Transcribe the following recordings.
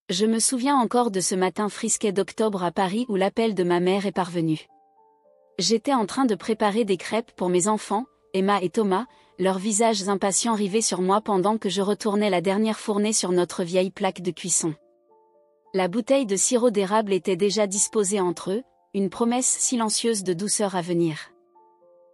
Je me souviens encore de ce matin frisquet d'octobre à Paris où l'appel de ma mère est parvenu. J'étais en train de préparer des crêpes pour mes enfants, Emma et Thomas, leurs visages impatients rivés sur moi pendant que je retournais la dernière fournée sur notre vieille plaque de cuisson. La bouteille de sirop d'érable était déjà disposée entre eux, une promesse silencieuse de douceur à venir.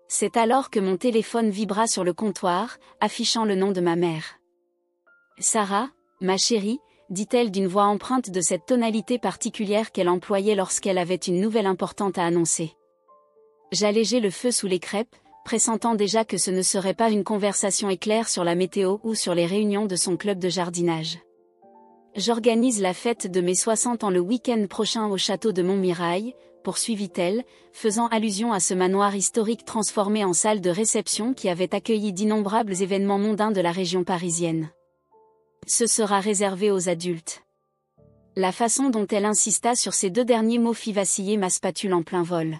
C'est alors que mon téléphone vibra sur le comptoir, affichant le nom de ma mère. « Sarah, ma chérie », dit-elle d'une voix empreinte de cette tonalité particulière qu'elle employait lorsqu'elle avait une nouvelle importante à annoncer. J'allégeai le feu sous les crêpes, pressentant déjà que ce ne serait pas une conversation éclair sur la météo ou sur les réunions de son club de jardinage. « J'organise la fête de mes 60 ans le week-end prochain au château de Montmirail, poursuivit-elle, faisant allusion à ce manoir historique transformé en salle de réception qui avait accueilli d'innombrables événements mondains de la région parisienne. Ce sera réservé aux adultes. La façon dont elle insista sur ces deux derniers mots fit vaciller ma spatule en plein vol.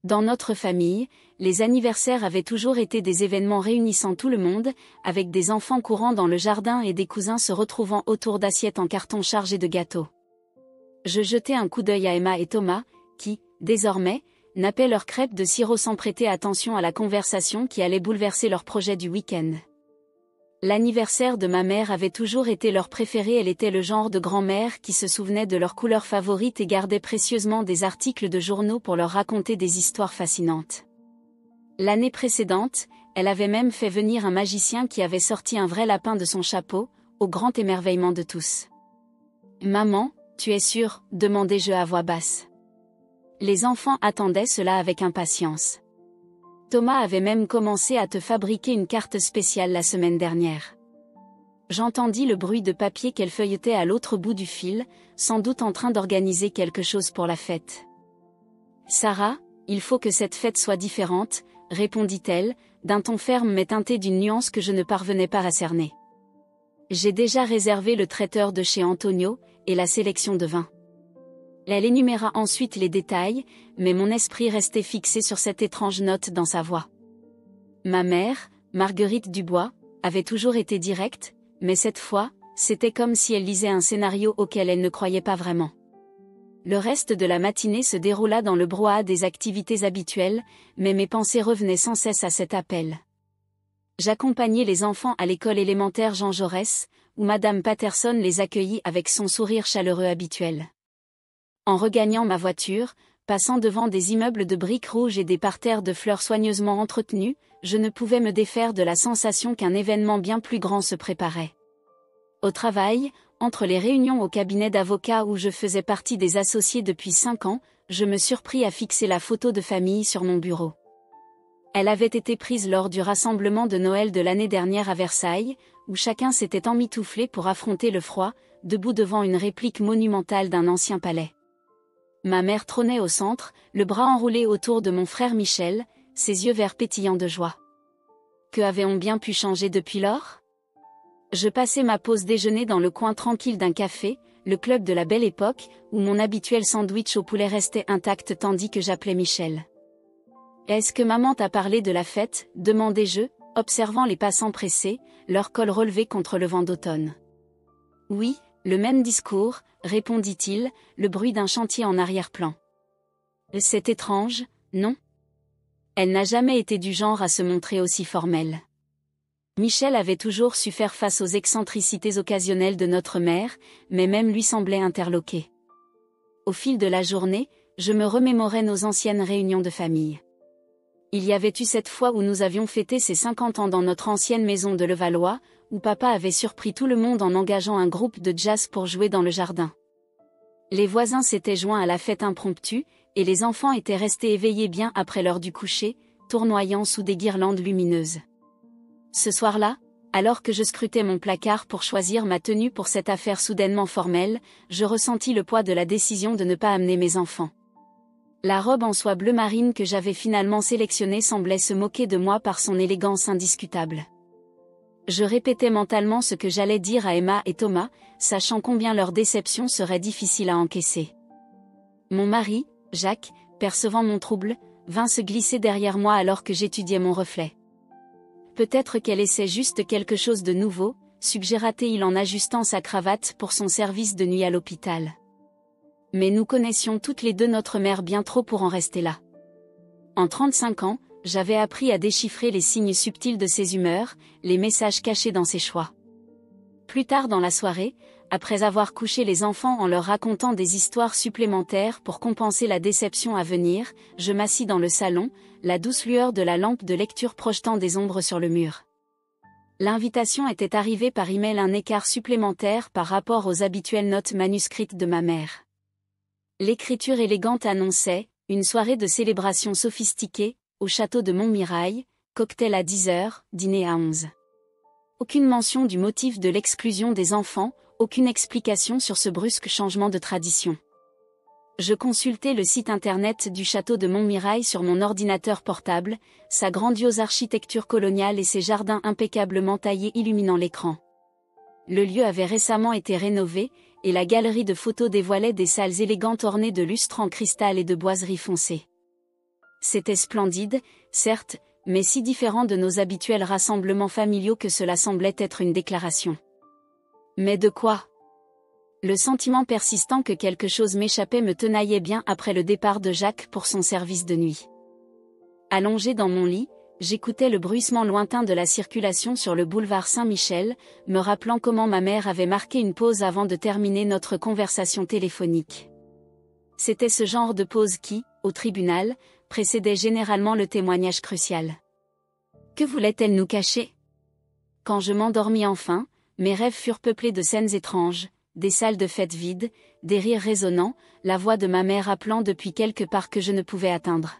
Dans notre famille, les anniversaires avaient toujours été des événements réunissant tout le monde, avec des enfants courant dans le jardin et des cousins se retrouvant autour d'assiettes en carton chargées de gâteaux. Je jetai un coup d'œil à Emma et Thomas, qui, désormais, nappaient leurs crêpes de sirop sans prêter attention à la conversation qui allait bouleverser leur projet du week-end. L'anniversaire de ma mère avait toujours été leur préféré. Elle était le genre de grand-mère qui se souvenait de leurs couleurs favorites et gardait précieusement des articles de journaux pour leur raconter des histoires fascinantes. L'année précédente, elle avait même fait venir un magicien qui avait sorti un vrai lapin de son chapeau, au grand émerveillement de tous. « Maman, tu es sûre ?» demandai-je à voix basse. Les enfants attendaient cela avec impatience. Thomas avait même commencé à te fabriquer une carte spéciale la semaine dernière. J'entendis le bruit de papier qu'elle feuilletait à l'autre bout du fil, sans doute en train d'organiser quelque chose pour la fête. « Sarah, il faut que cette fête soit différente, » répondit-elle, d'un ton ferme mais teinté d'une nuance que je ne parvenais pas à cerner. J'ai déjà réservé le traiteur de chez Antonio, et la sélection de vins. Elle énuméra ensuite les détails, mais mon esprit restait fixé sur cette étrange note dans sa voix. Ma mère, Marguerite Dubois, avait toujours été directe, mais cette fois, c'était comme si elle lisait un scénario auquel elle ne croyait pas vraiment. Le reste de la matinée se déroula dans le brouhaha des activités habituelles, mais mes pensées revenaient sans cesse à cet appel. J'accompagnai les enfants à l'école élémentaire Jean Jaurès, où Madame Patterson les accueillit avec son sourire chaleureux habituel. En regagnant ma voiture, passant devant des immeubles de briques rouges et des parterres de fleurs soigneusement entretenus, je ne pouvais me défaire de la sensation qu'un événement bien plus grand se préparait. Au travail, entre les réunions au cabinet d'avocats où je faisais partie des associés depuis 5 ans, je me surpris à fixer la photo de famille sur mon bureau. Elle avait été prise lors du rassemblement de Noël de l'année dernière à Versailles, où chacun s'était emmitouflé pour affronter le froid, debout devant une réplique monumentale d'un ancien palais. Ma mère trônait au centre, le bras enroulé autour de mon frère Michel, ses yeux verts pétillants de joie. Que avait-on bien pu changer depuis lors ? Je passais ma pause déjeuner dans le coin tranquille d'un café, le club de la belle époque, où mon habituel sandwich au poulet restait intact tandis que j'appelais Michel. « Est-ce que maman t'a parlé de la fête ?» demandai-je, observant les passants pressés, leur col relevé contre le vent d'automne. « Oui, le même discours, » répondit-il, le bruit d'un chantier en arrière-plan. « C'est étrange, non ? Elle n'a jamais été du genre à se montrer aussi formelle. » Michel avait toujours su faire face aux excentricités occasionnelles de notre mère, mais même lui semblait interloqué. Au fil de la journée, je me remémorais nos anciennes réunions de famille. Il y avait eu cette fois où nous avions fêté ses 50 ans dans notre ancienne maison de Levallois, où papa avait surpris tout le monde en engageant un groupe de jazz pour jouer dans le jardin. Les voisins s'étaient joints à la fête impromptue, et les enfants étaient restés éveillés bien après l'heure du coucher, tournoyant sous des guirlandes lumineuses. Ce soir-là, alors que je scrutais mon placard pour choisir ma tenue pour cette affaire soudainement formelle, je ressentis le poids de la décision de ne pas amener mes enfants. La robe en soie bleu marine que j'avais finalement sélectionnée semblait se moquer de moi par son élégance indiscutable. Je répétais mentalement ce que j'allais dire à Emma et Thomas, sachant combien leur déception serait difficile à encaisser. Mon mari, Jacques, percevant mon trouble, vint se glisser derrière moi alors que j'étudiais mon reflet. Peut-être qu'elle essaie juste quelque chose de nouveau, suggéra-t-il en ajustant sa cravate pour son service de nuit à l'hôpital. Mais nous connaissions toutes les deux notre mère bien trop pour en rester là. En 35 ans, j'avais appris à déchiffrer les signes subtils de ses humeurs, les messages cachés dans ses choix. Plus tard dans la soirée, après avoir couché les enfants en leur racontant des histoires supplémentaires pour compenser la déception à venir, je m'assis dans le salon, la douce lueur de la lampe de lecture projetant des ombres sur le mur. L'invitation était arrivée par email, un écart supplémentaire par rapport aux habituelles notes manuscrites de ma mère. L'écriture élégante annonçait « Une soirée de célébration sophistiquée, au château de Montmirail, cocktail à 10h, dîner à 11. » Aucune mention du motif de l'exclusion des enfants, aucune explication sur ce brusque changement de tradition. Je consultais le site internet du château de Montmirail sur mon ordinateur portable, sa grandiose architecture coloniale et ses jardins impeccablement taillés illuminant l'écran. Le lieu avait récemment été rénové, et la galerie de photos dévoilait des salles élégantes ornées de lustres en cristal et de boiseries foncées. C'était splendide, certes, mais si différent de nos habituels rassemblements familiaux que cela semblait être une déclaration. Mais de quoi ? Le sentiment persistant que quelque chose m'échappait me tenaillait bien après le départ de Jacques pour son service de nuit. Allongé dans mon lit, j'écoutais le bruissement lointain de la circulation sur le boulevard Saint-Michel, me rappelant comment ma mère avait marqué une pause avant de terminer notre conversation téléphonique. C'était ce genre de pause qui, au tribunal, précédait généralement le témoignage crucial. Que voulait-elle nous cacher ? Quand je m'endormis enfin, mes rêves furent peuplés de scènes étranges, des salles de fête vides, des rires résonnants, la voix de ma mère appelant depuis quelque part que je ne pouvais atteindre.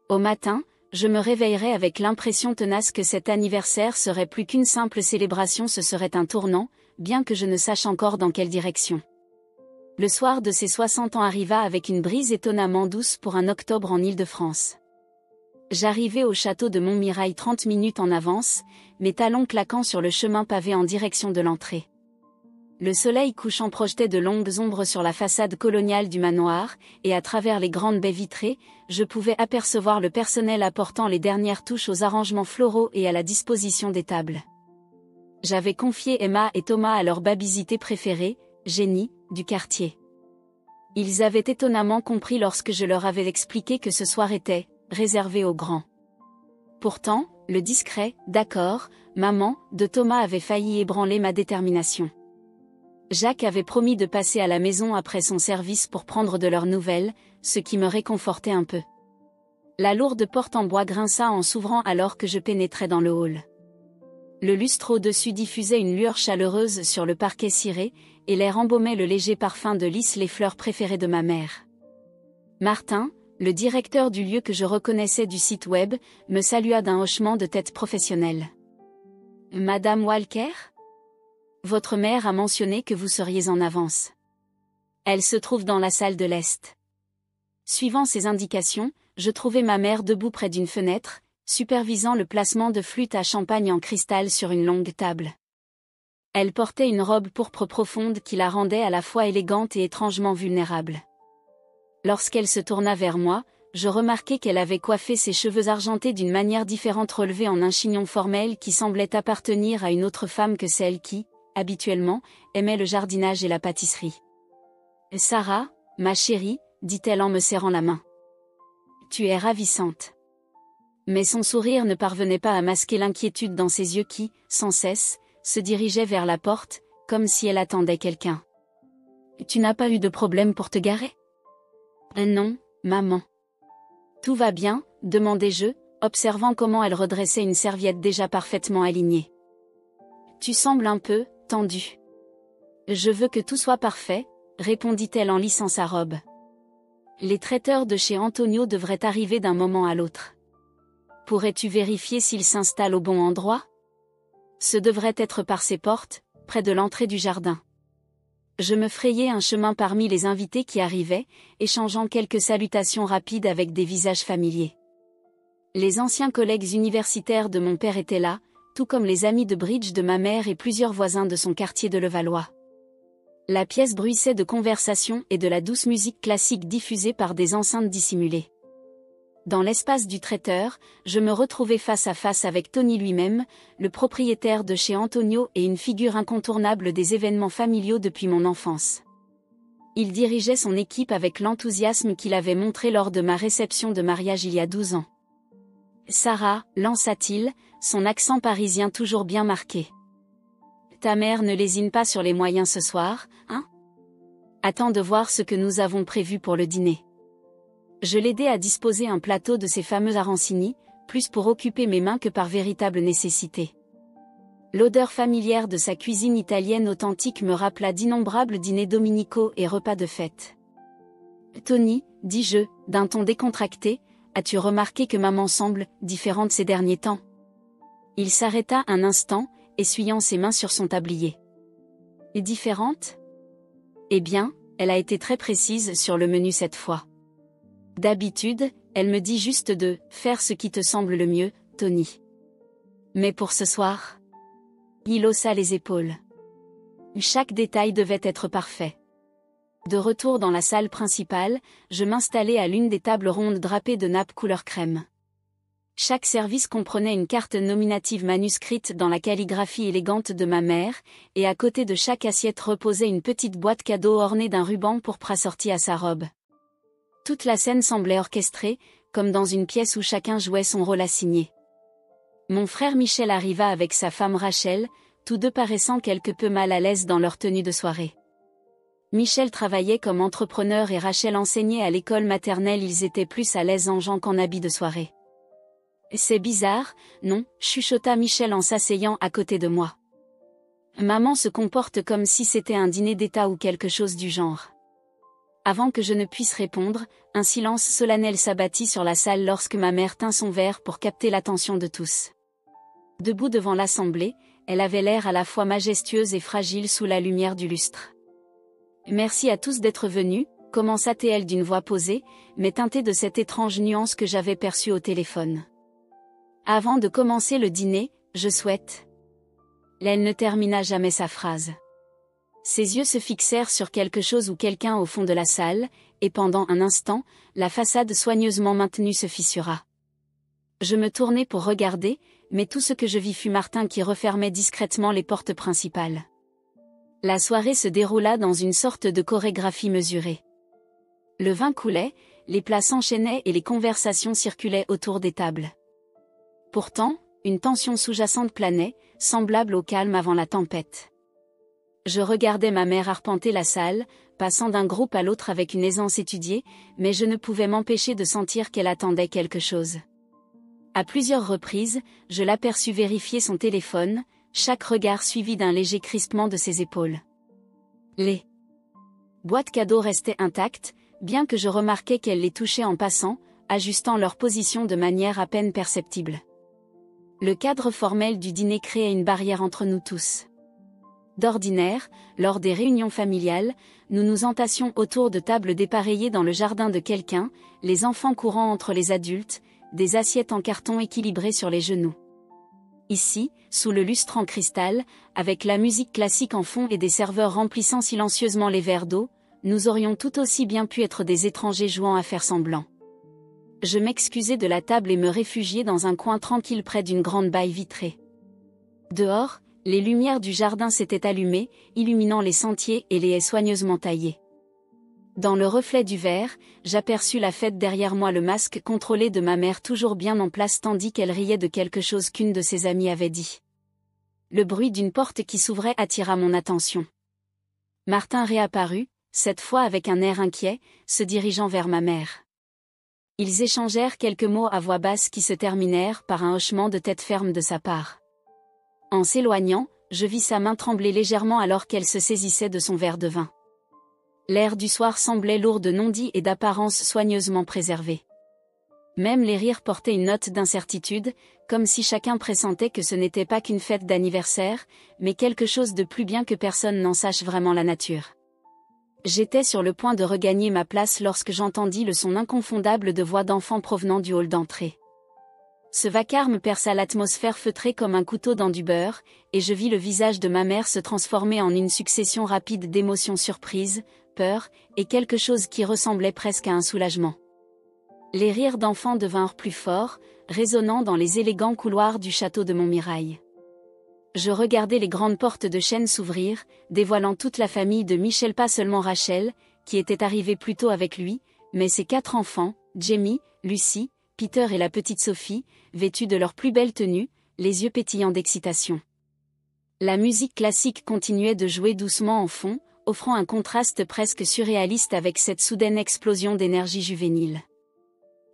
Au matin, je me réveillerais avec l'impression tenace que cet anniversaire serait plus qu'une simple célébration, ce serait un tournant, bien que je ne sache encore dans quelle direction. Le soir de ses 60 ans arriva avec une brise étonnamment douce pour un octobre en Île-de-France. J'arrivai au château de Montmirail 30 minutes en avance, mes talons claquant sur le chemin pavé en direction de l'entrée. Le soleil couchant projetait de longues ombres sur la façade coloniale du manoir, et à travers les grandes baies vitrées, je pouvais apercevoir le personnel apportant les dernières touches aux arrangements floraux et à la disposition des tables. J'avais confié Emma et Thomas à leur babysité préférée, Jenny, du quartier. Ils avaient étonnamment compris lorsque je leur avais expliqué que ce soir était réservé aux grands. Pourtant, le discret « d'accord, maman » de Thomas avait failli ébranler ma détermination. Jacques avait promis de passer à la maison après son service pour prendre de leurs nouvelles, ce qui me réconfortait un peu. La lourde porte en bois grinça en s'ouvrant alors que je pénétrais dans le hall. Le lustre au-dessus diffusait une lueur chaleureuse sur le parquet ciré, et l'air embaumait le léger parfum de lys, les fleurs préférées de ma mère. Martin, le directeur du lieu que je reconnaissais du site web, me salua d'un hochement de tête professionnel. « Madame Walker ? Votre mère a mentionné que vous seriez en avance. Elle se trouve dans la salle de l'Est. » Suivant ses indications, je trouvai ma mère debout près d'une fenêtre, supervisant le placement de flûtes à champagne en cristal sur une longue table. Elle portait une robe pourpre profonde qui la rendait à la fois élégante et étrangement vulnérable. Lorsqu'elle se tourna vers moi, je remarquai qu'elle avait coiffé ses cheveux argentés d'une manière différente, relevés en un chignon formel qui semblait appartenir à une autre femme que celle qui, habituellement, aimait le jardinage et la pâtisserie. « Sarah, ma chérie », dit-elle en me serrant la main. « Tu es ravissante. » Mais son sourire ne parvenait pas à masquer l'inquiétude dans ses yeux qui, sans cesse, se dirigeaient vers la porte, comme si elle attendait quelqu'un. « Tu n'as pas eu de problème pour te garer ? » « Non, maman. »« Tout va bien ?» demandai-je, observant comment elle redressait une serviette déjà parfaitement alignée. « Tu sembles un peu tendue. »« Je veux que tout soit parfait, » répondit-elle en lissant sa robe. « Les traiteurs de chez Antonio devraient arriver d'un moment à l'autre. Pourrais-tu vérifier s'ils s'installent au bon endroit ? Ce devrait être par ces portes, près de l'entrée du jardin. » Je me frayai un chemin parmi les invités qui arrivaient, échangeant quelques salutations rapides avec des visages familiers. Les anciens collègues universitaires de mon père étaient là, tout comme les amis de bridge de ma mère et plusieurs voisins de son quartier de Levallois. La pièce bruissait de conversation et de la douce musique classique diffusée par des enceintes dissimulées. Dans l'espace du traiteur, je me retrouvais face à face avec Tony lui-même, le propriétaire de chez Antonio et une figure incontournable des événements familiaux depuis mon enfance. Il dirigeait son équipe avec l'enthousiasme qu'il avait montré lors de ma réception de mariage il y a 12 ans. « Sarah » lança-t-il, son accent parisien toujours bien marqué. « Ta mère ne lésine pas sur les moyens ce soir, hein ? Attends de voir ce que nous avons prévu pour le dîner. » Je l'aidai à disposer un plateau de ces fameux arancini, plus pour occuper mes mains que par véritable nécessité. L'odeur familière de sa cuisine italienne authentique me rappela d'innombrables dîners dominicaux et repas de fête. « Tony, dis-je, d'un ton décontracté, as-tu remarqué que maman semble différente ces derniers temps ?» Il s'arrêta un instant, essuyant ses mains sur son tablier. « Et différente ? Eh bien, elle a été très précise sur le menu cette fois. D'habitude, elle me dit juste de « faire ce qui te semble le mieux, Tony. » Mais pour ce soir, il haussa les épaules. Chaque détail devait être parfait. De retour dans la salle principale, je m'installai à l'une des tables rondes drapées de nappes couleur crème. Chaque service comprenait une carte nominative manuscrite dans la calligraphie élégante de ma mère, et à côté de chaque assiette reposait une petite boîte cadeau ornée d'un ruban pourpre assorti à sa robe. Toute la scène semblait orchestrée, comme dans une pièce où chacun jouait son rôle assigné. Mon frère Michel arriva avec sa femme Rachel, tous deux paraissant quelque peu mal à l'aise dans leur tenue de soirée. Michel travaillait comme entrepreneur et Rachel enseignait à l'école maternelle. Ils étaient plus à l'aise en gens qu'en habits de soirée. « C'est bizarre, non ?» chuchota Michel en s'asseyant à côté de moi. « Maman se comporte comme si c'était un dîner d'État ou quelque chose du genre. » Avant que je ne puisse répondre, un silence solennel s'abattit sur la salle lorsque ma mère tint son verre pour capter l'attention de tous. Debout devant l'assemblée, elle avait l'air à la fois majestueuse et fragile sous la lumière du lustre. « Merci à tous d'être venus », commença-t-elle d'une voix posée, mais teintée de cette étrange nuance que j'avais perçue au téléphone. « Avant de commencer le dîner, je souhaite… » Elle ne termina jamais sa phrase. Ses yeux se fixèrent sur quelque chose ou quelqu'un au fond de la salle, et pendant un instant, la façade soigneusement maintenue se fissura. Je me tournai pour regarder, mais tout ce que je vis fut Martin qui refermait discrètement les portes principales. La soirée se déroula dans une sorte de chorégraphie mesurée. Le vin coulait, les plats s'enchaînaient et les conversations circulaient autour des tables. Pourtant, une tension sous-jacente planait, semblable au calme avant la tempête. Je regardais ma mère arpenter la salle, passant d'un groupe à l'autre avec une aisance étudiée, mais je ne pouvais m'empêcher de sentir qu'elle attendait quelque chose. À plusieurs reprises, je l'aperçus vérifier son téléphone, chaque regard suivi d'un léger crispement de ses épaules. Les boîtes cadeaux restaient intactes, bien que je remarquais qu'elle les touchait en passant, ajustant leur position de manière à peine perceptible. Le cadre formel du dîner créait une barrière entre nous tous. D'ordinaire, lors des réunions familiales, nous nous entassions autour de tables dépareillées dans le jardin de quelqu'un, les enfants courant entre les adultes, des assiettes en carton équilibrées sur les genoux. Ici, sous le lustre en cristal, avec la musique classique en fond et des serveurs remplissant silencieusement les verres d'eau, nous aurions tout aussi bien pu être des étrangers jouant à faire semblant. Je m'excusai de la table et me réfugiai dans un coin tranquille près d'une grande baille vitrée. Dehors, les lumières du jardin s'étaient allumées, illuminant les sentiers et les haies soigneusement taillées. Dans le reflet du verre, j'aperçus la fête derrière moi, le masque contrôlé de ma mère toujours bien en place tandis qu'elle riait de quelque chose qu'une de ses amies avait dit. Le bruit d'une porte qui s'ouvrait attira mon attention. Martin réapparut, cette fois avec un air inquiet, se dirigeant vers ma mère. Ils échangèrent quelques mots à voix basse qui se terminèrent par un hochement de tête ferme de sa part. En s'éloignant, je vis sa main trembler légèrement alors qu'elle se saisissait de son verre de vin. L'air du soir semblait lourd de non-dits et d'apparence soigneusement préservée. Même les rires portaient une note d'incertitude, comme si chacun pressentait que ce n'était pas qu'une fête d'anniversaire, mais quelque chose de plus bien que personne n'en sache vraiment la nature. J'étais sur le point de regagner ma place lorsque j'entendis le son inconfondable de voix d'enfants provenant du hall d'entrée. Ce vacarme perça l'atmosphère feutrée comme un couteau dans du beurre, et je vis le visage de ma mère se transformer en une succession rapide d'émotions surprises, peur, et quelque chose qui ressemblait presque à un soulagement. Les rires d'enfants devinrent plus forts, résonnant dans les élégants couloirs du château de Montmirail. Je regardais les grandes portes de chêne s'ouvrir, dévoilant toute la famille de Michel, pas seulement Rachel, qui était arrivée plus tôt avec lui, mais ses 4 enfants, Jamie, Lucy, Peter et la petite Sophie, vêtus de leurs plus belles tenues, les yeux pétillants d'excitation. La musique classique continuait de jouer doucement en fond, offrant un contraste presque surréaliste avec cette soudaine explosion d'énergie juvénile.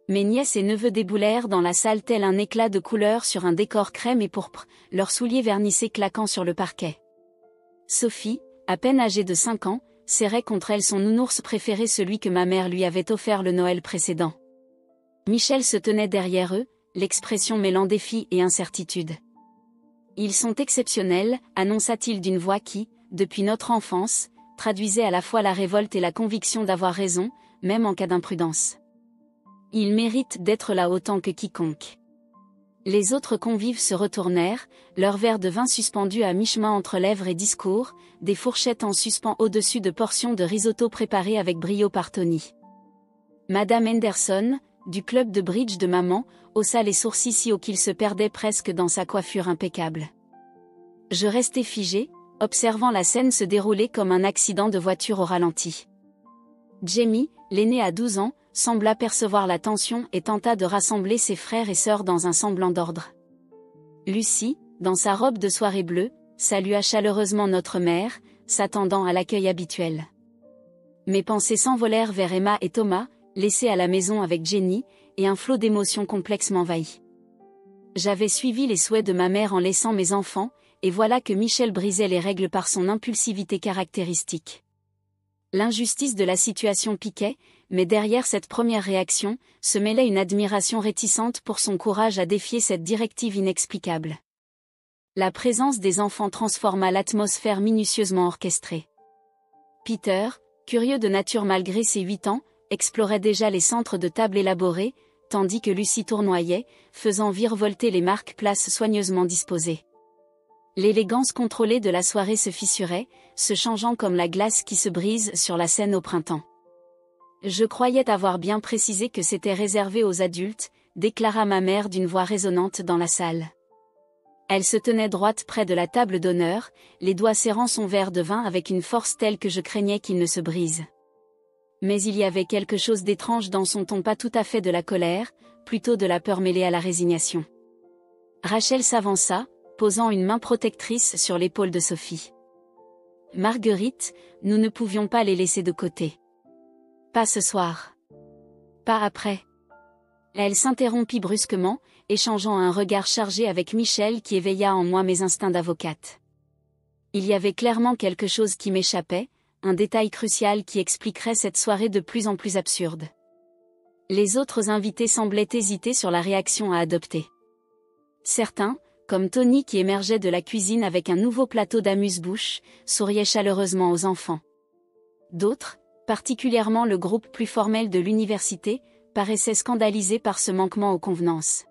Mes nièces et neveux déboulèrent dans la salle tel un éclat de couleurs sur un décor crème et pourpre, leurs souliers vernissés claquant sur le parquet. Sophie, à peine âgée de 5 ans, serrait contre elle son nounours préféré, celui que ma mère lui avait offert le Noël précédent. Michel se tenait derrière eux, l'expression mêlant défi et incertitude. « Ils sont exceptionnels », annonça-t-il d'une voix qui, depuis notre enfance, traduisait à la fois la révolte et la conviction d'avoir raison, même en cas d'imprudence. « Ils méritent d'être là autant que quiconque. » Les autres convives se retournèrent, leurs verres de vin suspendus à mi-chemin entre lèvres et discours, des fourchettes en suspens au-dessus de portions de risotto préparées avec brio par Tony. Madame Henderson, du club de bridge de maman, haussa les sourcils si haut qu'il se perdait presque dans sa coiffure impeccable. Je restai figé, observant la scène se dérouler comme un accident de voiture au ralenti. Jamie, l'aîné à 12 ans, sembla percevoir la tension et tenta de rassembler ses frères et sœurs dans un semblant d'ordre. Lucie, dans sa robe de soirée bleue, salua chaleureusement notre mère, s'attendant à l'accueil habituel. Mes pensées s'envolèrent vers Emma et Thomas, laissés à la maison avec Jenny, et un flot d'émotions complexes m'envahit. J'avais suivi les souhaits de ma mère en laissant mes enfants, et voilà que Michel brisait les règles par son impulsivité caractéristique. L'injustice de la situation piquait, mais derrière cette première réaction, se mêlait une admiration réticente pour son courage à défier cette directive inexplicable. La présence des enfants transforma l'atmosphère minutieusement orchestrée. Peter, curieux de nature malgré ses 8 ans, explorait déjà les centres de table élaborés, tandis que Lucie tournoyait, faisant virevolter les marque-places soigneusement disposées. L'élégance contrôlée de la soirée se fissurait, se changeant comme la glace qui se brise sur la Seine au printemps. Je croyais avoir bien précisé que c'était réservé aux adultes, déclara ma mère d'une voix résonnante dans la salle. Elle se tenait droite près de la table d'honneur, les doigts serrant son verre de vin avec une force telle que je craignais qu'il ne se brise. Mais il y avait quelque chose d'étrange dans son ton, pas tout à fait de la colère, plutôt de la peur mêlée à la résignation. Rachel s'avança, posant une main protectrice sur l'épaule de Sophie. « Marguerite, nous ne pouvions pas les laisser de côté. Pas ce soir. Pas après. » Elle s'interrompit brusquement, échangeant un regard chargé avec Michel qui éveilla en moi mes instincts d'avocate. Il y avait clairement quelque chose qui m'échappait, un détail crucial qui expliquerait cette soirée de plus en plus absurde. Les autres invités semblaient hésiter sur la réaction à adopter. Certains, comme Tony qui émergeait de la cuisine avec un nouveau plateau d'amuse-bouche, souriaient chaleureusement aux enfants. D'autres, particulièrement le groupe plus formel de l'université, paraissaient scandalisés par ce manquement aux convenances.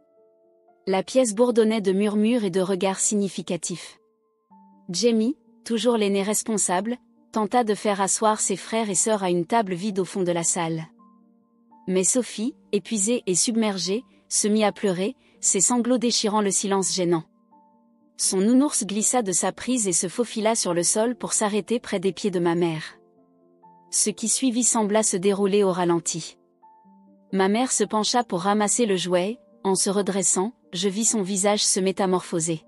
La pièce bourdonnait de murmures et de regards significatifs. Jamie, toujours l'aîné responsable, tenta de faire asseoir ses frères et sœurs à une table vide au fond de la salle. Mais Sophie, épuisée et submergée, se mit à pleurer, ses sanglots déchirant le silence gênant. Son nounours glissa de sa prise et se faufila sur le sol pour s'arrêter près des pieds de ma mère. Ce qui suivit sembla se dérouler au ralenti. Ma mère se pencha pour ramasser le jouet, en se redressant, je vis son visage se métamorphoser.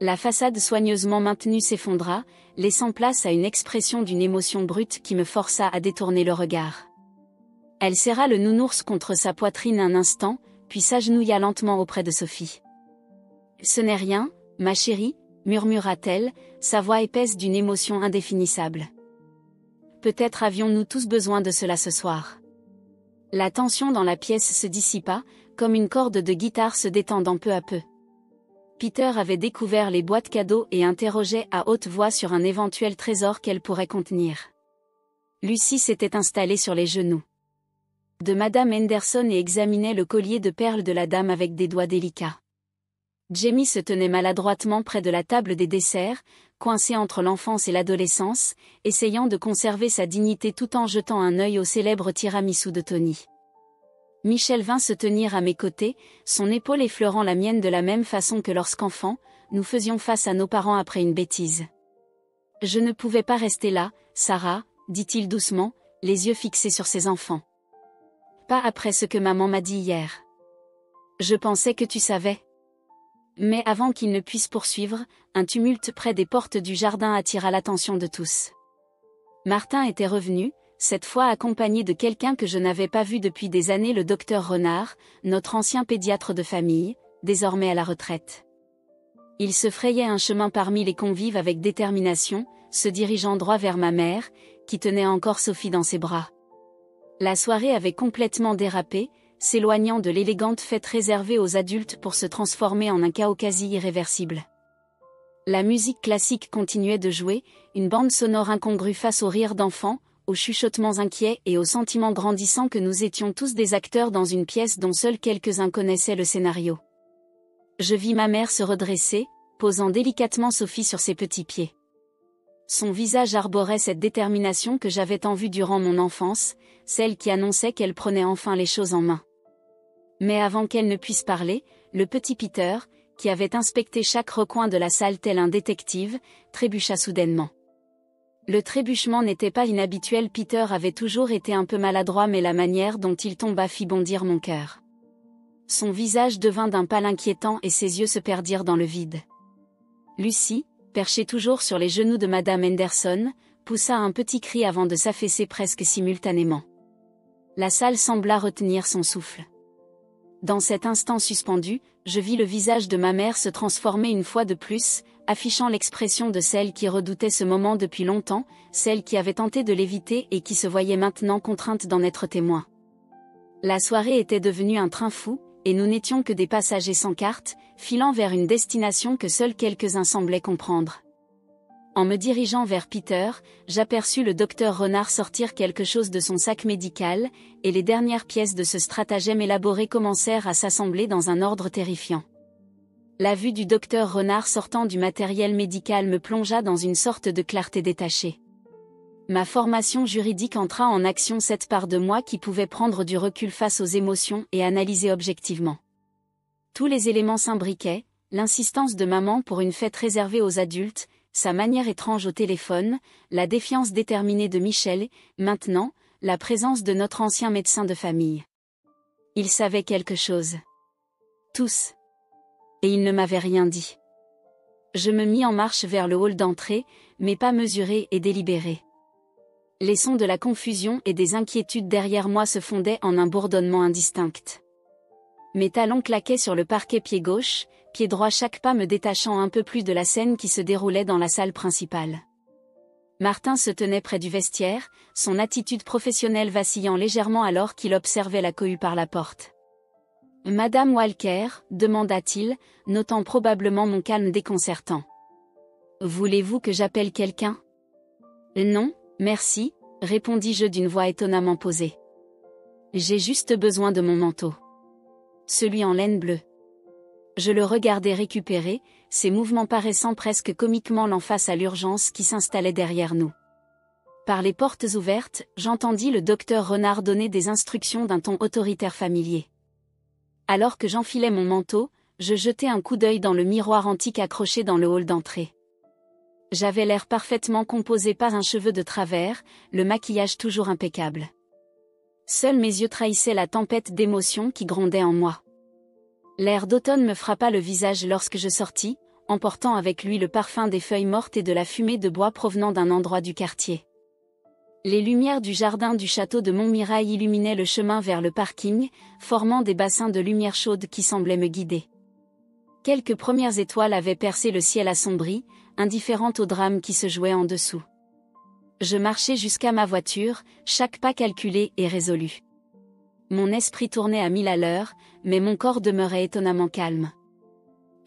La façade soigneusement maintenue s'effondra, laissant place à une expression d'une émotion brute qui me força à détourner le regard. Elle serra le nounours contre sa poitrine un instant, puis s'agenouilla lentement auprès de Sophie. « Ce n'est rien, ma chérie, » murmura-t-elle, sa voix épaisse d'une émotion indéfinissable. « Peut-être avions-nous tous besoin de cela ce soir. » La tension dans la pièce se dissipa, comme une corde de guitare se détendant peu à peu. Peter avait découvert les boîtes cadeaux et interrogeait à haute voix sur un éventuel trésor qu'elle pourrait contenir. Lucie s'était installée sur les genoux de Madame Henderson et examinait le collier de perles de la dame avec des doigts délicats. Jamie se tenait maladroitement près de la table des desserts, coincé entre l'enfance et l'adolescence, essayant de conserver sa dignité tout en jetant un œil au célèbre tiramisu de Tony. Michel vint se tenir à mes côtés, son épaule effleurant la mienne de la même façon que lorsqu'enfant, nous faisions face à nos parents après une bêtise. Je ne pouvais pas rester là, Sarah, dit-il doucement, les yeux fixés sur ses enfants. Pas après ce que maman m'a dit hier. Je pensais que tu savais. Mais avant qu'il ne puisse poursuivre, un tumulte près des portes du jardin attira l'attention de tous. Martin était revenu, cette fois accompagné de quelqu'un que je n'avais pas vu depuis des années, le docteur Renard, notre ancien pédiatre de famille, désormais à la retraite. Il se frayait un chemin parmi les convives avec détermination, se dirigeant droit vers ma mère, qui tenait encore Sophie dans ses bras. La soirée avait complètement dérapé, s'éloignant de l'élégante fête réservée aux adultes pour se transformer en un chaos quasi irréversible. La musique classique continuait de jouer, une bande sonore incongrue face aux rires d'enfants, aux chuchotements inquiets et aux sentiments grandissants que nous étions tous des acteurs dans une pièce dont seuls quelques-uns connaissaient le scénario. Je vis ma mère se redresser, posant délicatement Sophie sur ses petits pieds. Son visage arborait cette détermination que j'avais tant vue durant mon enfance, celle qui annonçait qu'elle prenait enfin les choses en main. Mais avant qu'elle ne puisse parler, le petit Peter, qui avait inspecté chaque recoin de la salle tel un détective, trébucha soudainement. Le trébuchement n'était pas inhabituel, Peter avait toujours été un peu maladroit, mais la manière dont il tomba fit bondir mon cœur. Son visage devint d'un pâle inquiétant et ses yeux se perdirent dans le vide. Lucie, perchée toujours sur les genoux de Madame Henderson, poussa un petit cri avant de s'affaisser presque simultanément. La salle sembla retenir son souffle. Dans cet instant suspendu, je vis le visage de ma mère se transformer une fois de plus, affichant l'expression de celle qui redoutait ce moment depuis longtemps, celle qui avait tenté de l'éviter et qui se voyait maintenant contrainte d'en être témoin. La soirée était devenue un train fou, et nous n'étions que des passagers sans carte, filant vers une destination que seuls quelques-uns semblaient comprendre. En me dirigeant vers Peter, j'aperçus le docteur Renard sortir quelque chose de son sac médical, et les dernières pièces de ce stratagème élaboré commencèrent à s'assembler dans un ordre terrifiant. La vue du docteur Renard sortant du matériel médical me plongea dans une sorte de clarté détachée. Ma formation juridique entra en action, cette part de moi qui pouvait prendre du recul face aux émotions et analyser objectivement. Tous les éléments s'imbriquaient, l'insistance de maman pour une fête réservée aux adultes, sa manière étrange au téléphone, la défiance déterminée de Michel, maintenant, la présence de notre ancien médecin de famille. Ils savaient quelque chose. Tous. Et ils ne m'avaient rien dit. Je me mis en marche vers le hall d'entrée, mais pas mesuré et délibéré. Les sons de la confusion et des inquiétudes derrière moi se fondaient en un bourdonnement indistinct. Mes talons claquaient sur le parquet pied gauche, pied droit, chaque pas me détachant un peu plus de la scène qui se déroulait dans la salle principale. Martin se tenait près du vestiaire, son attitude professionnelle vacillant légèrement alors qu'il observait la cohue par la porte. « Madame Walker ?» demanda-t-il, notant probablement mon calme déconcertant. « Voulez-vous que j'appelle quelqu'un ?»« Non, merci », répondis-je d'une voix étonnamment posée. « J'ai juste besoin de mon manteau. Celui en laine bleue. » Je le regardai récupérer, ses mouvements paraissant presque comiquement lents face à l'urgence qui s'installait derrière nous. Par les portes ouvertes, j'entendis le docteur Renard donner des instructions d'un ton autoritaire familier. Alors que j'enfilais mon manteau, je jetai un coup d'œil dans le miroir antique accroché dans le hall d'entrée. J'avais l'air parfaitement composé, pas un cheveu de travers, le maquillage toujours impeccable. Seuls mes yeux trahissaient la tempête d'émotions qui grondait en moi. L'air d'automne me frappa le visage lorsque je sortis, emportant avec lui le parfum des feuilles mortes et de la fumée de bois provenant d'un endroit du quartier. Les lumières du jardin du château de Montmirail illuminaient le chemin vers le parking, formant des bassins de lumière chaude qui semblaient me guider. Quelques premières étoiles avaient percé le ciel assombri, indifférentes au drame qui se jouait en dessous. Je marchais jusqu'à ma voiture, chaque pas calculé et résolu. Mon esprit tournait à 1000 à l'heure, mais mon corps demeurait étonnamment calme.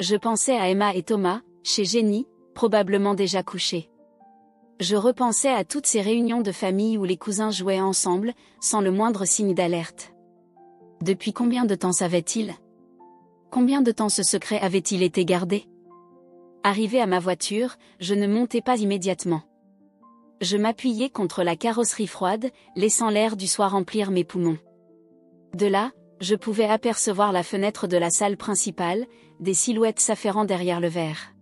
Je pensais à Emma et Thomas, chez Jenny, probablement déjà couchés. Je repensais à toutes ces réunions de famille où les cousins jouaient ensemble, sans le moindre signe d'alerte. Depuis combien de temps savait-il ? Combien de temps ce secret avait-il été gardé ? Arrivé à ma voiture, je ne montai pas immédiatement. Je m'appuyai contre la carrosserie froide, laissant l'air du soir remplir mes poumons. De là, je pouvais apercevoir la fenêtre de la salle principale, des silhouettes s'affairant derrière le verre.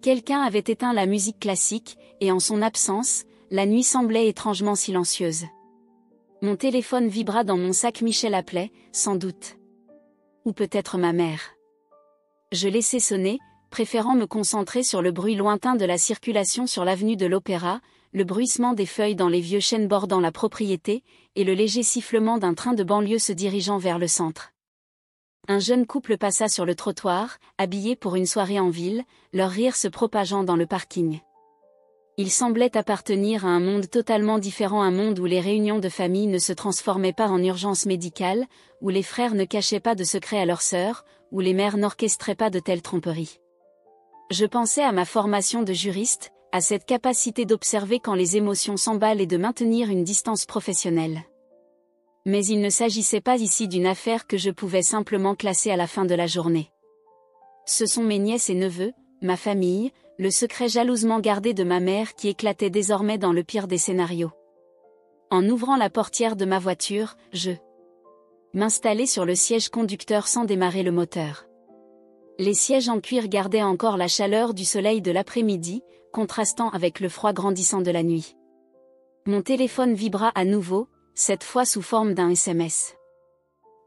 Quelqu'un avait éteint la musique classique, et en son absence, la nuit semblait étrangement silencieuse. Mon téléphone vibra dans mon sac. Michel appelait, sans doute. Ou peut-être ma mère. Je laissai sonner, préférant me concentrer sur le bruit lointain de la circulation sur l'avenue de l'Opéra, le bruissement des feuilles dans les vieux chênes bordant la propriété, et le léger sifflement d'un train de banlieue se dirigeant vers le centre. Un jeune couple passa sur le trottoir, habillé pour une soirée en ville, leur rire se propageant dans le parking. Ils semblaient appartenir à un monde totalement différent, un monde où les réunions de famille ne se transformaient pas en urgence médicale, où les frères ne cachaient pas de secrets à leurs sœurs, où les mères n'orchestraient pas de telles tromperies. Je pensais à ma formation de juriste, à cette capacité d'observer quand les émotions s'emballent et de maintenir une distance professionnelle. Mais il ne s'agissait pas ici d'une affaire que je pouvais simplement classer à la fin de la journée. Ce sont mes nièces et neveux, ma famille, le secret jalousement gardé de ma mère qui éclatait désormais dans le pire des scénarios. En ouvrant la portière de ma voiture, je m'installai sur le siège conducteur sans démarrer le moteur. Les sièges en cuir gardaient encore la chaleur du soleil de l'après-midi, contrastant avec le froid grandissant de la nuit. Mon téléphone vibra à nouveau, cette fois sous forme d'un SMS.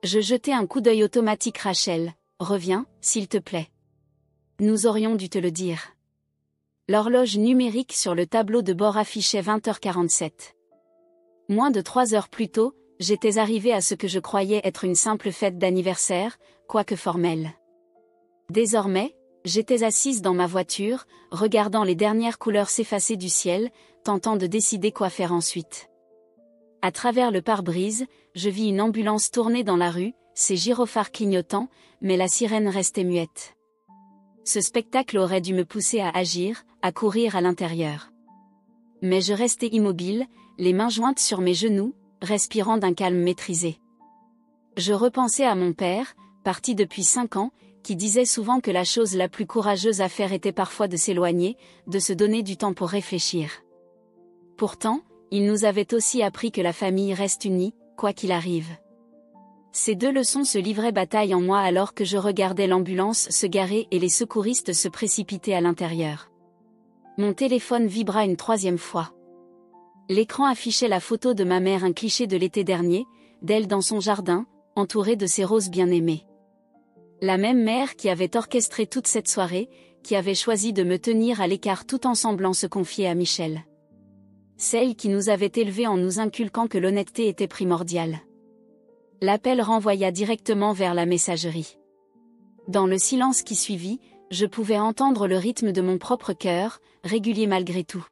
Je jetai un coup d'œil automatique. Rachel, reviens, s'il te plaît. Nous aurions dû te le dire. L'horloge numérique sur le tableau de bord affichait 20h47. Moins de 3 heures plus tôt, j'étais arrivé à ce que je croyais être une simple fête d'anniversaire, quoique formelle. Désormais, j'étais assise dans ma voiture, regardant les dernières couleurs s'effacer du ciel, tentant de décider quoi faire ensuite. À travers le pare-brise, je vis une ambulance tourner dans la rue, ses gyrophares clignotants, mais la sirène restait muette. Ce spectacle aurait dû me pousser à agir, à courir à l'intérieur. Mais je restais immobile, les mains jointes sur mes genoux, respirant d'un calme maîtrisé. Je repensais à mon père, parti depuis 5 ans, qui disait souvent que la chose la plus courageuse à faire était parfois de s'éloigner, de se donner du temps pour réfléchir. Pourtant, il nous avait aussi appris que la famille reste unie, quoi qu'il arrive. Ces 2 leçons se livraient bataille en moi alors que je regardais l'ambulance se garer et les secouristes se précipiter à l'intérieur. Mon téléphone vibra une 3e fois. L'écran affichait la photo de ma mère, un cliché de l'été dernier, d'elle dans son jardin, entourée de ses roses bien-aimées. La même mère qui avait orchestré toute cette soirée, qui avait choisi de me tenir à l'écart tout en semblant se confier à Michel. Celle qui nous avait élevés en nous inculquant que l'honnêteté était primordiale. L'appel renvoya directement vers la messagerie. Dans le silence qui suivit, je pouvais entendre le rythme de mon propre cœur, régulier malgré tout.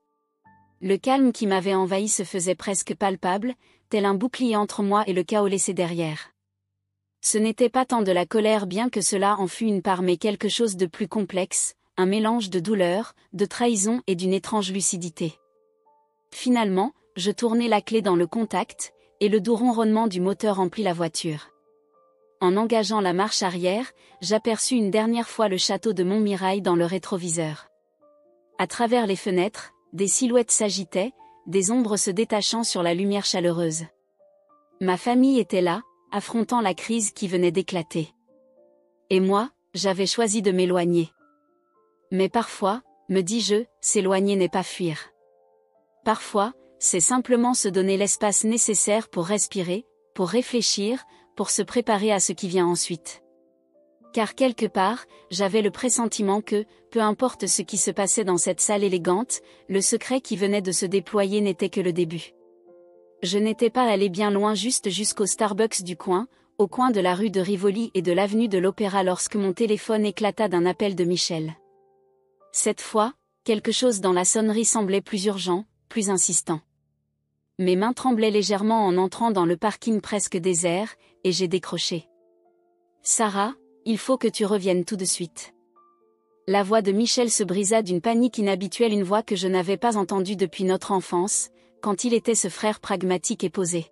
Le calme qui m'avait envahi se faisait presque palpable, tel un bouclier entre moi et le chaos laissé derrière. Ce n'était pas tant de la colère bien que cela en fût une part mais quelque chose de plus complexe, un mélange de douleur, de trahison et d'une étrange lucidité. Finalement, je tournai la clé dans le contact, et le doux ronronnement du moteur emplit la voiture. En engageant la marche arrière, j'aperçus une dernière fois le château de Montmirail dans le rétroviseur. À travers les fenêtres, des silhouettes s'agitaient, des ombres se détachant sur la lumière chaleureuse. Ma famille était là, affrontant la crise qui venait d'éclater. Et moi, j'avais choisi de m'éloigner. Mais parfois, me dis-je, s'éloigner n'est pas fuir. Parfois, c'est simplement se donner l'espace nécessaire pour respirer, pour réfléchir, pour se préparer à ce qui vient ensuite. Car quelque part, j'avais le pressentiment que, peu importe ce qui se passait dans cette salle élégante, le secret qui venait de se déployer n'était que le début. Je n'étais pas allé bien loin, juste jusqu'au Starbucks du coin, au coin de la rue de Rivoli et de l'avenue de l'Opéra lorsque mon téléphone éclata d'un appel de Michel. Cette fois, quelque chose dans la sonnerie semblait plus urgent, plus insistant. Mes mains tremblaient légèrement en entrant dans le parking presque désert, et j'ai décroché. « Sarah, il faut que tu reviennes tout de suite. » La voix de Michel se brisa d'une panique inhabituelle, une voix que je n'avais pas entendue depuis notre enfance, quand il était ce frère pragmatique et posé.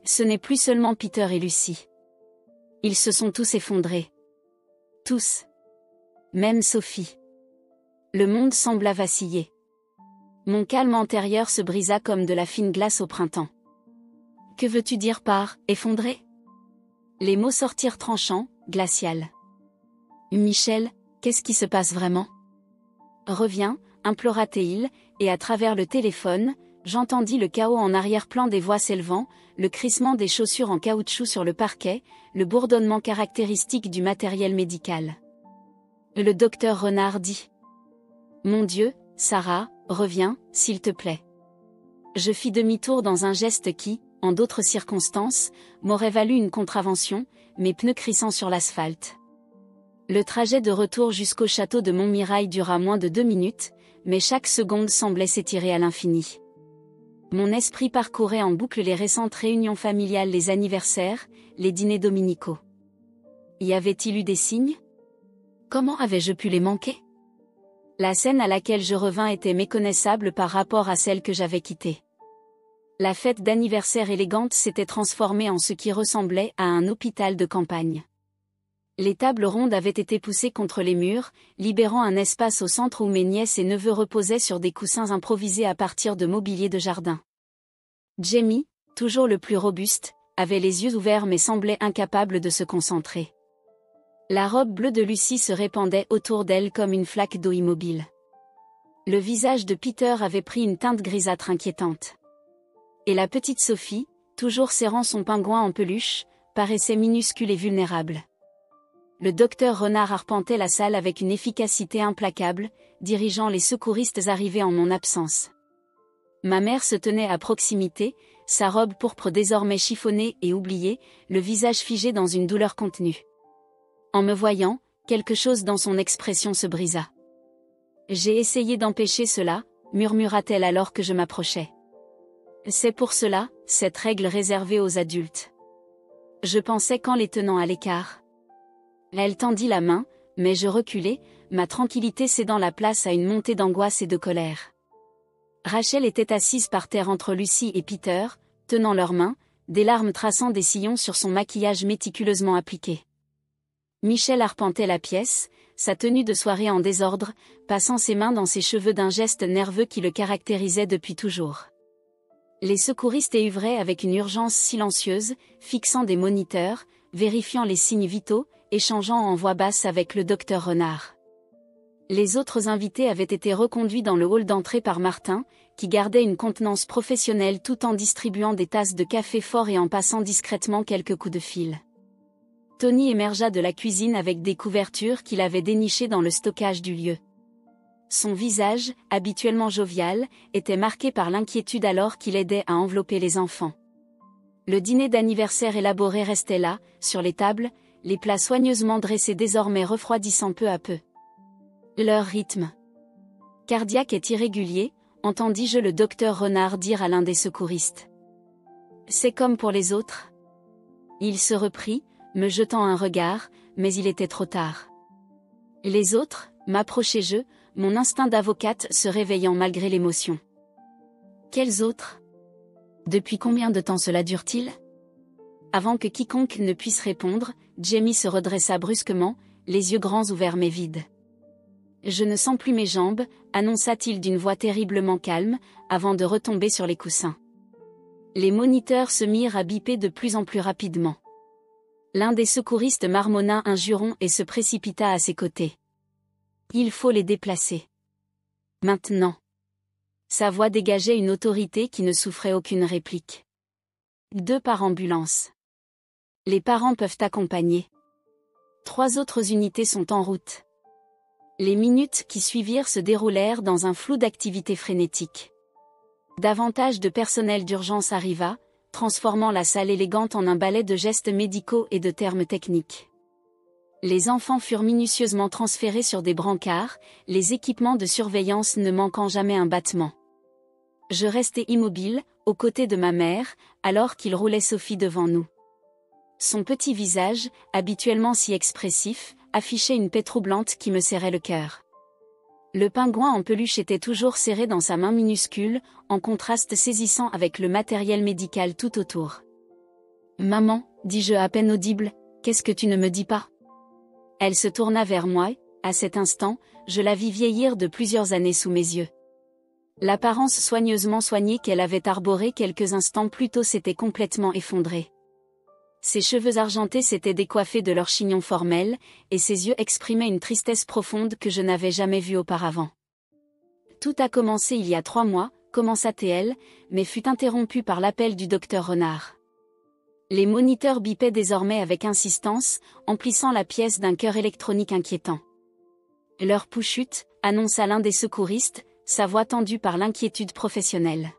Ce n'est plus seulement Peter et Lucie. Ils se sont tous effondrés. Tous. Même Sophie. Le monde sembla vaciller. Mon calme antérieur se brisa comme de la fine glace au printemps. Que veux-tu dire par « effondré » ? Les mots sortirent tranchants, glacial. Michel, qu'est-ce qui se passe vraiment? Reviens, implora Théil, et à travers le téléphone, j'entendis le chaos en arrière-plan des voix s'élevant, le crissement des chaussures en caoutchouc sur le parquet, le bourdonnement caractéristique du matériel médical. Le docteur Renard dit. Mon Dieu, Sarah, reviens, s'il te plaît. Je fis demi-tour dans un geste qui, en d'autres circonstances, m'aurait valu une contravention, mes pneus crissant sur l'asphalte. Le trajet de retour jusqu'au château de Montmirail dura moins de 2 minutes, mais chaque seconde semblait s'étirer à l'infini. Mon esprit parcourait en boucle les récentes réunions familiales, les anniversaires, les dîners dominicaux. Y avait-il eu des signes? Comment avais-je pu les manquer? La scène à laquelle je revins était méconnaissable par rapport à celle que j'avais quittée. La fête d'anniversaire élégante s'était transformée en ce qui ressemblait à un hôpital de campagne. Les tables rondes avaient été poussées contre les murs, libérant un espace au centre où mes nièces et neveux reposaient sur des coussins improvisés à partir de mobilier de jardin. Jamie, toujours le plus robuste, avait les yeux ouverts mais semblait incapable de se concentrer. La robe bleue de Lucie se répandait autour d'elle comme une flaque d'eau immobile. Le visage de Peter avait pris une teinte grisâtre inquiétante. Et la petite Sophie, toujours serrant son pingouin en peluche, paraissait minuscule et vulnérable. Le docteur Renard arpentait la salle avec une efficacité implacable, dirigeant les secouristes arrivés en mon absence. Ma mère se tenait à proximité, sa robe pourpre désormais chiffonnée et oubliée, le visage figé dans une douleur contenue. En me voyant, quelque chose dans son expression se brisa. J'ai essayé d'empêcher cela, murmura-t-elle alors que je m'approchais. C'est pour cela, cette règle réservée aux adultes. Je pensais qu'en les tenant à l'écart. Elle tendit la main, mais je reculai, ma tranquillité cédant la place à une montée d'angoisse et de colère. Rachel était assise par terre entre Lucie et Peter, tenant leurs mains, des larmes traçant des sillons sur son maquillage méticuleusement appliqué. Michel arpentait la pièce, sa tenue de soirée en désordre, passant ses mains dans ses cheveux d'un geste nerveux qui le caractérisait depuis toujours. Les secouristes œuvraient avec une urgence silencieuse, fixant des moniteurs, vérifiant les signes vitaux, échangeant en voix basse avec le docteur Renard. Les autres invités avaient été reconduits dans le hall d'entrée par Martin, qui gardait une contenance professionnelle tout en distribuant des tasses de café fort et en passant discrètement quelques coups de fil. Tony émergea de la cuisine avec des couvertures qu'il avait dénichées dans le stockage du lieu. Son visage, habituellement jovial, était marqué par l'inquiétude alors qu'il aidait à envelopper les enfants. Le dîner d'anniversaire élaboré restait là, sur les tables, les plats soigneusement dressés désormais refroidissant peu à peu. Leur rythme cardiaque est irrégulier, entendis-je le docteur Renard dire à l'un des secouristes. C'est comme pour les autres. Il se reprit, me jetant un regard, mais il était trop tard. Les autres, m'approchai-je, mon instinct d'avocate se réveillant malgré l'émotion. Quels autres? Depuis combien de temps cela dure-t-il? Avant que quiconque ne puisse répondre, Jamie se redressa brusquement, les yeux grands ouverts mais vides. Je ne sens plus mes jambes, annonça-t-il d'une voix terriblement calme, avant de retomber sur les coussins. Les moniteurs se mirent à biper de plus en plus rapidement. L'un des secouristes marmonna un juron et se précipita à ses côtés. Il faut les déplacer. Maintenant. Sa voix dégageait une autorité qui ne souffrait aucune réplique. 2 par ambulance. Les parents peuvent accompagner. 3 autres unités sont en route. Les minutes qui suivirent se déroulèrent dans un flou d'activités frénétiques. Davantage de personnel d'urgence arriva, transformant la salle élégante en un ballet de gestes médicaux et de termes techniques. Les enfants furent minutieusement transférés sur des brancards, les équipements de surveillance ne manquant jamais un battement. Je restai immobile, aux côtés de ma mère, alors qu'il roulait Sophie devant nous. Son petit visage, habituellement si expressif, affichait une paix troublante qui me serrait le cœur. Le pingouin en peluche était toujours serré dans sa main minuscule, en contraste saisissant avec le matériel médical tout autour. « Maman, dis-je à peine audible, qu'est-ce que tu ne me dis pas ?» Elle se tourna vers moi, et, à cet instant, je la vis vieillir de plusieurs années sous mes yeux. L'apparence soigneusement soignée qu'elle avait arborée quelques instants plus tôt s'était complètement effondrée. Ses cheveux argentés s'étaient décoiffés de leur chignon formel, et ses yeux exprimaient une tristesse profonde que je n'avais jamais vue auparavant. Tout a commencé il y a 3 mois, commença-t-elle, mais fut interrompu par l'appel du docteur Renard. Les moniteurs bipaient désormais avec insistance, emplissant la pièce d'un cœur électronique inquiétant. L'heure pouchute, annonça l'un des secouristes, sa voix tendue par l'inquiétude professionnelle.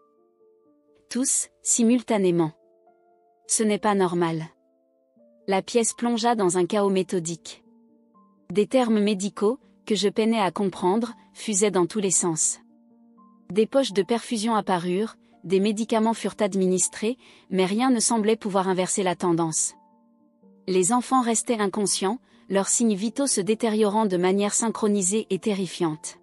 Tous, simultanément. Ce n'est pas normal. La pièce plongea dans un chaos méthodique. Des termes médicaux, que je peinais à comprendre, fusaient dans tous les sens. Des poches de perfusion apparurent, des médicaments furent administrés, mais rien ne semblait pouvoir inverser la tendance. Les enfants restaient inconscients, leurs signes vitaux se détériorant de manière synchronisée et terrifiante.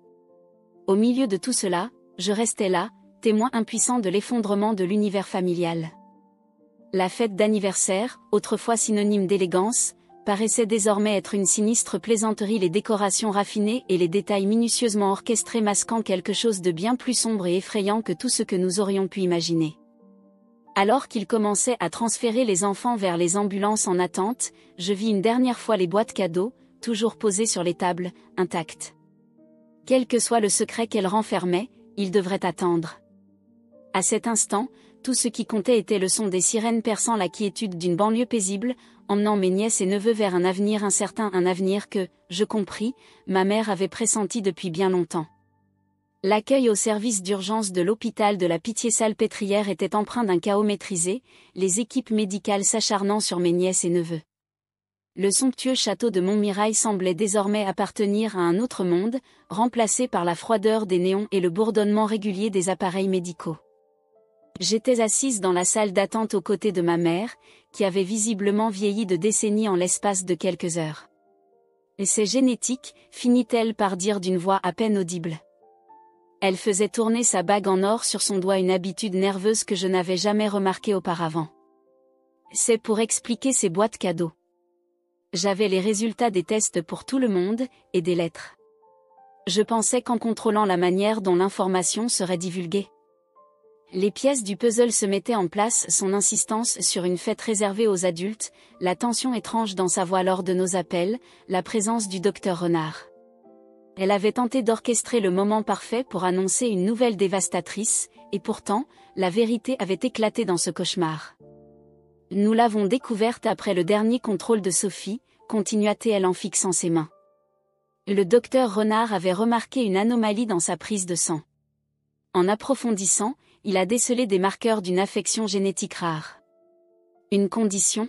Au milieu de tout cela, je restais là, témoin impuissant de l'effondrement de l'univers familial. La fête d'anniversaire, autrefois synonyme d'élégance, paraissait désormais être une sinistre plaisanterie, les décorations raffinées et les détails minutieusement orchestrés masquant quelque chose de bien plus sombre et effrayant que tout ce que nous aurions pu imaginer. Alors qu'il commençait à transférer les enfants vers les ambulances en attente, je vis une dernière fois les boîtes cadeaux, toujours posées sur les tables, intactes. Quel que soit le secret qu'elles renfermaient, ils devraient attendre. À cet instant, tout ce qui comptait était le son des sirènes perçant la quiétude d'une banlieue paisible, emmenant mes nièces et neveux vers un avenir incertain, un avenir que, je compris, ma mère avait pressenti depuis bien longtemps. L'accueil au service d'urgence de l'hôpital de la Pitié-Salpêtrière était empreint d'un chaos maîtrisé, les équipes médicales s'acharnant sur mes nièces et neveux. Le somptueux château de Montmirail semblait désormais appartenir à un autre monde, remplacé par la froideur des néons et le bourdonnement régulier des appareils médicaux. J'étais assise dans la salle d'attente aux côtés de ma mère, qui avait visiblement vieilli de décennies en l'espace de quelques heures. « Et c'est génétique », finit-elle par dire d'une voix à peine audible. Elle faisait tourner sa bague en or sur son doigt, une habitude nerveuse que je n'avais jamais remarquée auparavant. C'est pour expliquer ces boîtes cadeaux. J'avais les résultats des tests pour tout le monde, et des lettres. Je pensais qu'en contrôlant la manière dont l'information serait divulguée, les pièces du puzzle se mettaient en place, son insistance sur une fête réservée aux adultes, la tension étrange dans sa voix lors de nos appels, la présence du docteur Renard. Elle avait tenté d'orchestrer le moment parfait pour annoncer une nouvelle dévastatrice, et pourtant, la vérité avait éclaté dans ce cauchemar. Nous l'avons découverte après le dernier contrôle de Sophie, continua-t-elle en fixant ses mains. Le docteur Renard avait remarqué une anomalie dans sa prise de sang. En approfondissant, il a décelé des marqueurs d'une affection génétique rare. Une condition ?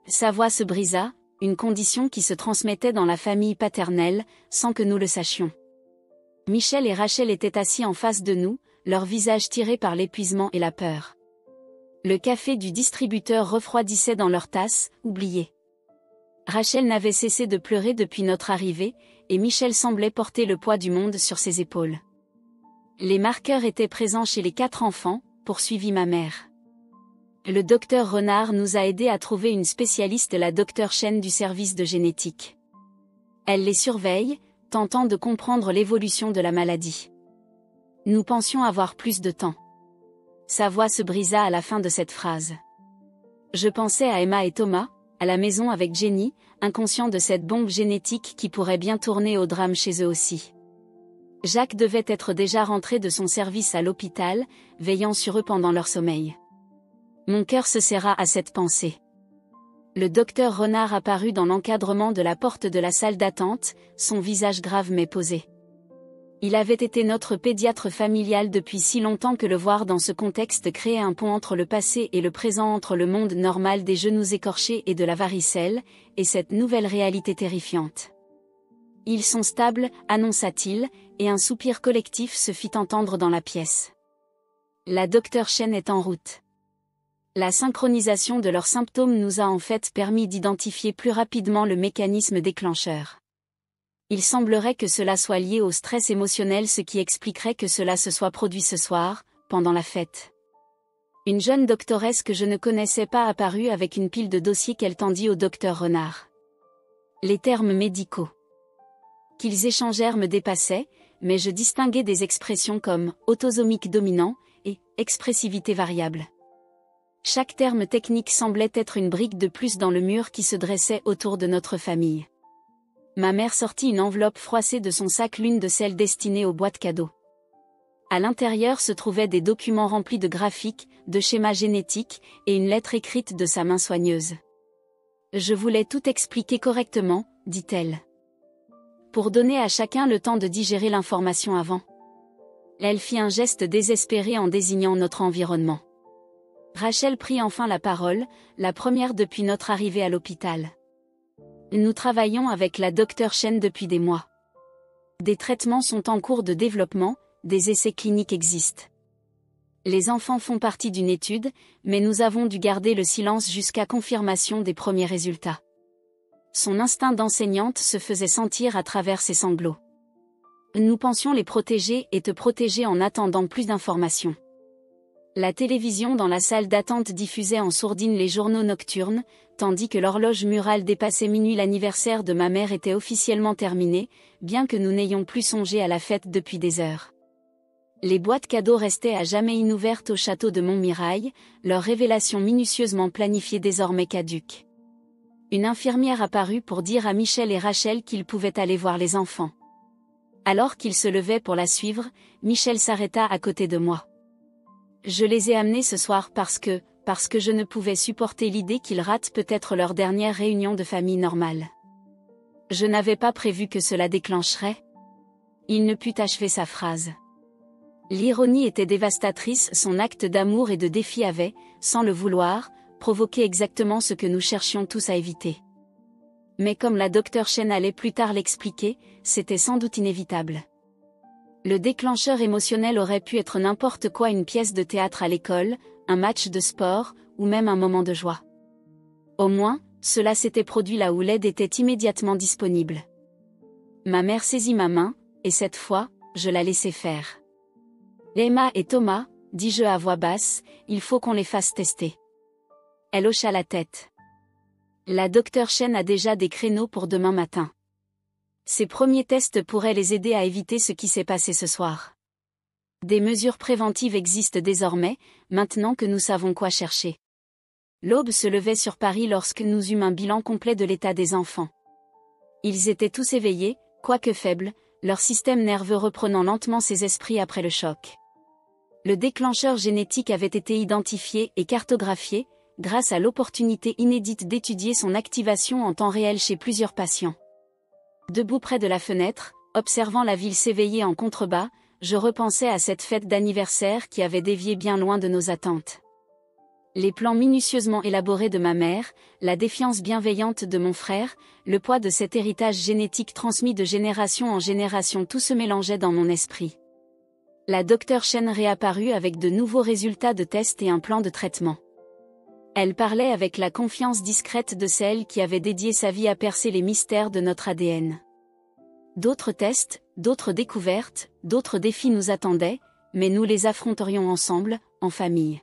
Sa voix se brisa, une condition qui se transmettait dans la famille paternelle, sans que nous le sachions. Michel et Rachel étaient assis en face de nous, leurs visages tirés par l'épuisement et la peur. Le café du distributeur refroidissait dans leur tasse, oubliée. Rachel n'avait cessé de pleurer depuis notre arrivée, et Michel semblait porter le poids du monde sur ses épaules. Les marqueurs étaient présents chez les 4 enfants, poursuivit ma mère. Le docteur Renard nous a aidés à trouver une spécialiste, la docteure Chen du service de génétique. Elle les surveille, tentant de comprendre l'évolution de la maladie. Nous pensions avoir plus de temps. Sa voix se brisa à la fin de cette phrase. Je pensais à Emma et Thomas, à la maison avec Jenny, inconscients de cette bombe génétique qui pourrait bien tourner au drame chez eux aussi. Jacques devait être déjà rentré de son service à l'hôpital, veillant sur eux pendant leur sommeil. Mon cœur se serra à cette pensée. Le docteur Renard apparut dans l'encadrement de la porte de la salle d'attente, son visage grave mais posé. Il avait été notre pédiatre familial depuis si longtemps que le voir dans ce contexte créait un pont entre le passé et le présent, entre le monde normal des genoux écorchés et de la varicelle, et cette nouvelle réalité terrifiante. Ils sont stables, annonça-t-il, et un soupir collectif se fit entendre dans la pièce. La docteure Chen est en route. La synchronisation de leurs symptômes nous a en fait permis d'identifier plus rapidement le mécanisme déclencheur. Il semblerait que cela soit lié au stress émotionnel, ce qui expliquerait que cela se soit produit ce soir, pendant la fête. Une jeune doctoresse que je ne connaissais pas apparut avec une pile de dossiers qu'elle tendit au docteur Renard. Les termes médicaux qu'ils échangèrent me dépassaient, mais je distinguais des expressions comme « autosomique dominant » et « expressivité variable ». Chaque terme technique semblait être une brique de plus dans le mur qui se dressait autour de notre famille. Ma mère sortit une enveloppe froissée de son sac, l'une de celles destinées aux boîtes cadeaux. À l'intérieur se trouvaient des documents remplis de graphiques, de schémas génétiques, et une lettre écrite de sa main soigneuse. Je voulais tout expliquer correctement, dit-elle. Pour donner à chacun le temps de digérer l'information avant. Elle fit un geste désespéré en désignant notre environnement. Rachel prit enfin la parole, la première depuis notre arrivée à l'hôpital. Nous travaillons avec la Dr Chen depuis des mois. Des traitements sont en cours de développement, des essais cliniques existent. Les enfants font partie d'une étude, mais nous avons dû garder le silence jusqu'à confirmation des premiers résultats. Son instinct d'enseignante se faisait sentir à travers ses sanglots. Nous pensions les protéger et te protéger en attendant plus d'informations. La télévision dans la salle d'attente diffusait en sourdine les journaux nocturnes, tandis que l'horloge murale dépassait minuit. L'anniversaire de ma mère était officiellement terminé, bien que nous n'ayons plus songé à la fête depuis des heures. Les boîtes cadeaux restaient à jamais inouvertes au château de Montmirail, leur révélation minutieusement planifiée désormais caduque. Une infirmière apparut pour dire à Michel et Rachel qu'ils pouvaient aller voir les enfants. Alors qu'ils se levaient pour la suivre, Michel s'arrêta à côté de moi. Je les ai amenés ce soir parce que je ne pouvais supporter l'idée qu'ils ratent peut-être leur dernière réunion de famille normale. Je n'avais pas prévu que cela déclencherait. Il ne put achever sa phrase. L'ironie était dévastatrice, son acte d'amour et de défi avait, sans le vouloir, provoqué exactement ce que nous cherchions tous à éviter. Mais comme la Dr Chen allait plus tard l'expliquer, c'était sans doute inévitable. Le déclencheur émotionnel aurait pu être n'importe quoi, une pièce de théâtre à l'école, un match de sport, ou même un moment de joie. Au moins, cela s'était produit là où l'aide était immédiatement disponible. Ma mère saisit ma main, et cette fois, je la laissai faire. Emma et Thomas, dis-je à voix basse, il faut qu'on les fasse tester. Elle hocha la tête. La Dr Chen a déjà des créneaux pour demain matin. Ces premiers tests pourraient les aider à éviter ce qui s'est passé ce soir. Des mesures préventives existent désormais, maintenant que nous savons quoi chercher. L'aube se levait sur Paris lorsque nous eûmes un bilan complet de l'état des enfants. Ils étaient tous éveillés, quoique faibles, leur système nerveux reprenant lentement ses esprits après le choc. Le déclencheur génétique avait été identifié et cartographié, grâce à l'opportunité inédite d'étudier son activation en temps réel chez plusieurs patients. Debout près de la fenêtre, observant la ville s'éveiller en contrebas, je repensais à cette fête d'anniversaire qui avait dévié bien loin de nos attentes. Les plans minutieusement élaborés de ma mère, la défiance bienveillante de mon frère, le poids de cet héritage génétique transmis de génération en génération, tout se mélangeait dans mon esprit. La Dr Chen réapparut avec de nouveaux résultats de tests et un plan de traitement. Elle parlait avec la confiance discrète de celle qui avait dédié sa vie à percer les mystères de notre ADN. D'autres tests, d'autres découvertes, d'autres défis nous attendaient, mais nous les affronterions ensemble, en famille.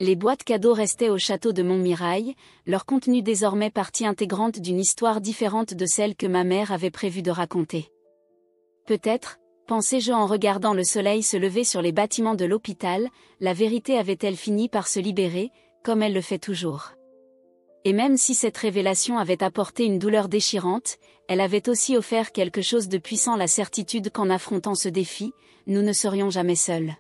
Les boîtes cadeaux restaient au château de Montmirail, leur contenu désormais partie intégrante d'une histoire différente de celle que ma mère avait prévu de raconter. Peut-être, pensais-je en regardant le soleil se lever sur les bâtiments de l'hôpital, la vérité avait-elle fini par se libérer, comme elle le fait toujours. Et même si cette révélation avait apporté une douleur déchirante, elle avait aussi offert quelque chose de puissant, la certitude qu'en affrontant ce défi, nous ne serions jamais seuls.